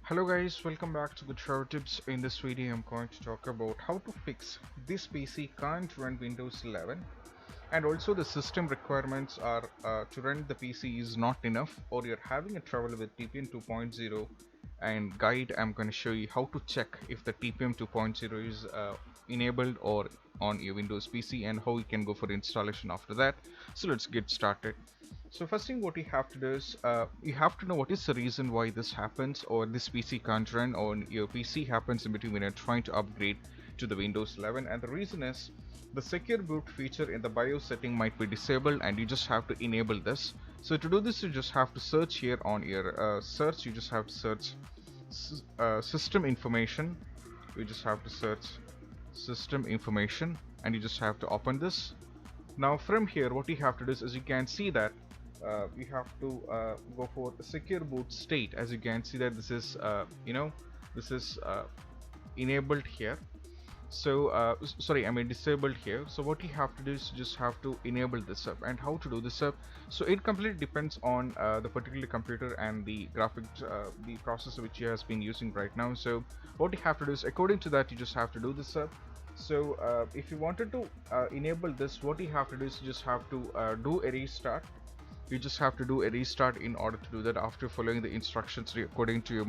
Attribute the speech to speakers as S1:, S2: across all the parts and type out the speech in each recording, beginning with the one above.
S1: Hello guys, welcome back to Good Shower Tips. In this video I'm going to talk about how to fix this PC can't run Windows 11, and also the system requirements are to run the PC is not enough, or you're having a trouble with TPM 2.0. And guide, I'm going to show you how to check if the TPM 2.0 is enabled or on your Windows PC, and how you can go for installation after that. So let's get started. So first thing what you have to do is you have to know what is the reason why this happens, or this PC can't run, or your PC happens in between when you're trying to upgrade to the Windows 11. And the reason is the secure boot feature in the BIOS setting might be disabled, and you just have to enable this. So to do this, you just have to search here on your search. You just have to search system information. You just have to search system information, and you just have to open this. Now from here, what you have to do is, as you can see that you have to go for secure boot state. As you can see that this is this is enabled here. So sorry, I mean disabled here. So what you have to do is you just have to enable this up. And how to do this up, so it completely depends on the particular computer and the graphics, the processor which you has been using right now. So what you have to do is, according to that, you just have to do this up. So if you wanted to enable this, what you have to do is you just have to do a restart. You just have to do a restart in order to do that, after following the instructions according to your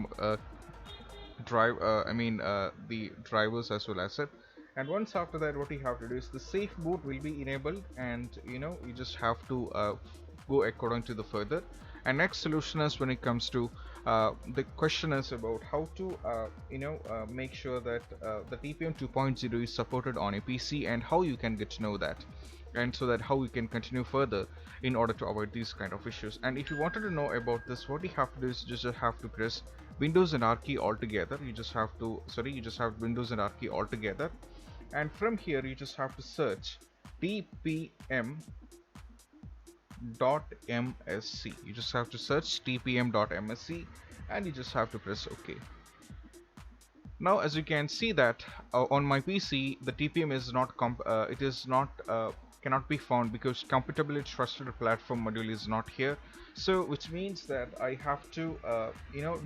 S1: the drivers as well as it. And once after that, what you have to do is the safe boot will be enabled, and you just have to go according to the further. And next solution is, when it comes to the question is about how to make sure that the TPM 2.0 is supported on a PC, and how you can get to know that, and so that how you can continue further in order to avoid these kind of issues. And if you wanted to know about this, what you have to do is just have to press Windows and R key altogether. You just have to Windows and R key altogether, and from here you just have to search tpm.msc. You just have to search tpm.msc, and you just have to press OK. Now as you can see that on my PC the TPM is not cannot be found, because compatibility trusted platform module is not here. So which means that I have to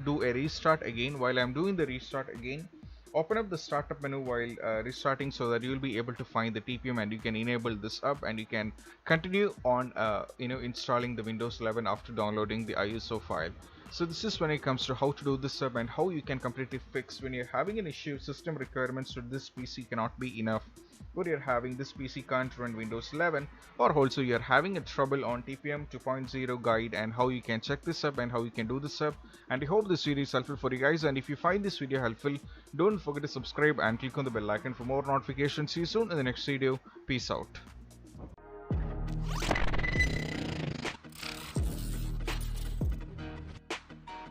S1: do a restart again. While I'm doing the restart again, open up the startup menu while restarting, so that you will be able to find the TPM, and you can enable this up, and you can continue on installing the Windows 11 after downloading the ISO file. So this is when it comes to how to do this up, and how you can completely fix when you're having an issue. System requirements to this PC cannot be enough, or you're having this PC can't run Windows 11, or also you're having a trouble on TPM 2.0 guide, and how you can check this up and how you can do this up. And I hope this video is helpful for you guys, and if you find this video helpful, don't forget to subscribe and click on the bell icon for more notifications. See you soon in the next video. Peace out.